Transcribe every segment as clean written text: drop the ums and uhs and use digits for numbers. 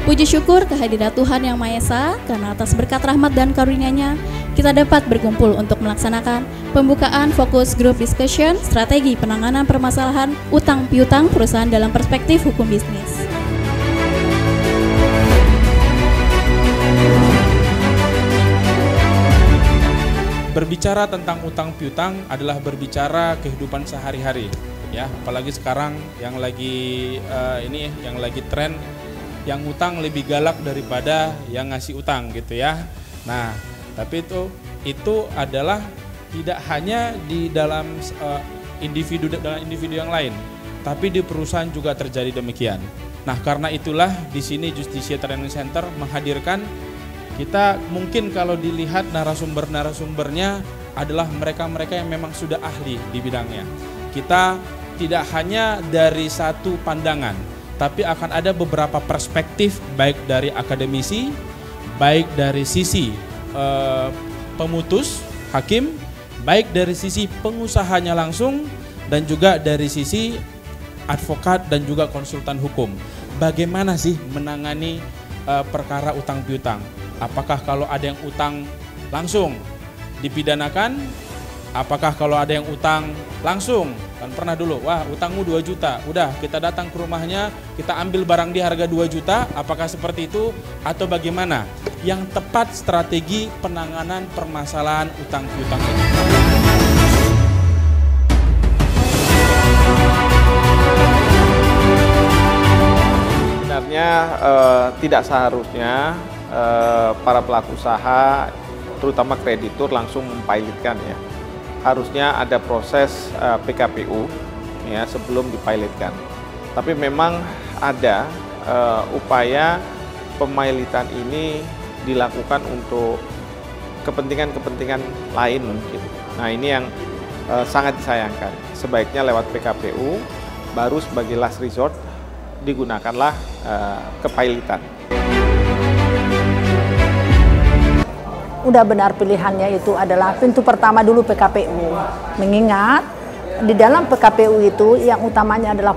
Puji syukur kehadirat Tuhan Yang Maha Esa, karena atas berkat rahmat dan karunia-Nya, kita dapat berkumpul untuk melaksanakan pembukaan fokus group discussion strategi penanganan permasalahan utang piutang perusahaan dalam perspektif hukum bisnis. Berbicara tentang utang piutang adalah berbicara kehidupan sehari-hari, ya. Apalagi sekarang yang lagi yang lagi tren, yang utang lebih galak daripada yang ngasih utang gitu ya. Nah, tapi itu adalah tidak hanya di dalam individu yang lain, tapi di perusahaan juga terjadi demikian. Nah, karena itulah di sini Justisia Training Center menghadirkan, kita mungkin kalau dilihat narasumbernya adalah mereka-mereka yang memang sudah ahli di bidangnya. Kita tidak hanya dari satu pandangan, tapi akan ada beberapa perspektif, baik dari akademisi, baik dari sisi pemutus, hakim, baik dari sisi pengusahanya langsung, dan juga dari sisi advokat dan juga konsultan hukum. Bagaimana sih menangani perkara utang piutang? Apakah kalau ada yang utang langsung dipidanakan? Apakah kalau ada yang utang langsung, kan pernah dulu, wah utangmu 2 juta, udah kita datang ke rumahnya, kita ambil barang di harga 2 juta, apakah seperti itu atau bagaimana? Yang tepat strategi penanganan permasalahan utang piutang ini. Sebenarnya tidak seharusnya para pelaku usaha, terutama kreditur, langsung mempilotkan ya. Harusnya ada proses PKPU ya sebelum dipilotkan. Tapi memang ada upaya pemilitan ini dilakukan untuk kepentingan-kepentingan lain mungkin. Nah, ini yang sangat disayangkan. Sebaiknya lewat PKPU, baru sebagai last resort digunakanlah kepilotan. Udah benar pilihannya itu adalah pintu pertama dulu PKPU. Mengingat di dalam PKPU itu yang utamanya adalah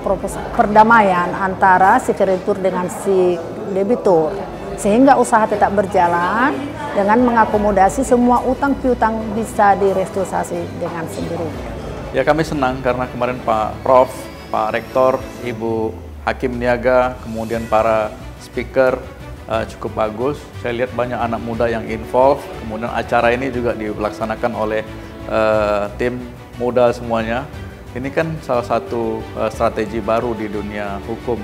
perdamaian antara si kreditur dengan si debitur. Sehingga usaha tetap berjalan dengan mengakomodasi semua utang piutang bisa direstrukturisasi dengan sendirinya. Ya, kami senang karena kemarin Pak Prof, Pak Rektor, Ibu Hakim Niaga, kemudian para speaker cukup bagus. Saya lihat banyak anak muda yang involve. Kemudian acara ini juga dilaksanakan oleh tim muda semuanya. Ini kan salah satu strategi baru di dunia hukum.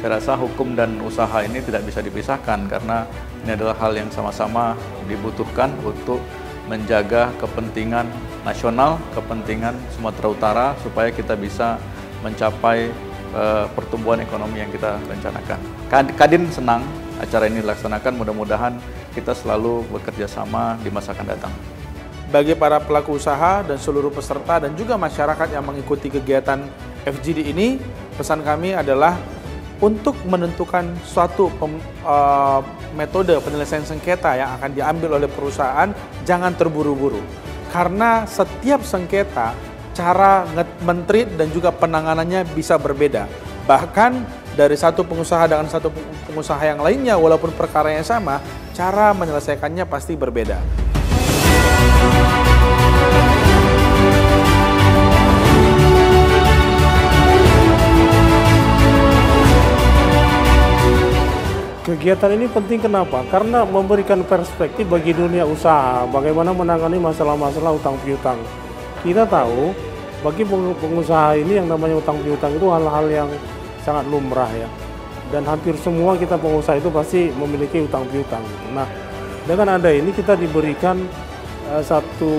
Saya rasa hukum dan usaha ini tidak bisa dipisahkan karena ini adalah hal yang sama-sama dibutuhkan untuk menjaga kepentingan nasional, kepentingan Sumatera Utara supaya kita bisa mencapai pertumbuhan ekonomi yang kita rencanakan. Kadin senang acara ini dilaksanakan, mudah-mudahan kita selalu bekerja sama di masa akan datang. Bagi para pelaku usaha dan seluruh peserta dan juga masyarakat yang mengikuti kegiatan FGD ini, pesan kami adalah untuk menentukan suatu metode penyelesaian sengketa yang akan diambil oleh perusahaan, jangan terburu-buru. Karena setiap sengketa, cara men-treat dan juga penanganannya bisa berbeda. Bahkan dari satu pengusaha dengan satu pengusaha yang lainnya, walaupun perkaranya sama, cara menyelesaikannya pasti berbeda. Kegiatan ini penting kenapa? Karena memberikan perspektif bagi dunia usaha, bagaimana menangani masalah-masalah utang piutang. Kita tahu, bagi pengusaha ini yang namanya utang piutang itu hal-hal yang sangat lumrah ya. Dan hampir semua kita pengusaha itu pasti memiliki utang piutang. Nah, dengan ada ini kita diberikan satu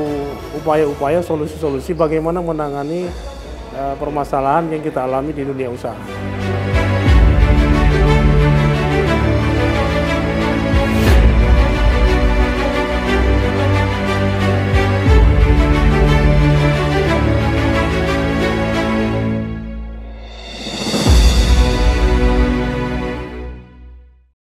upaya-upaya, solusi-solusi bagaimana menangani permasalahan yang kita alami di dunia usaha.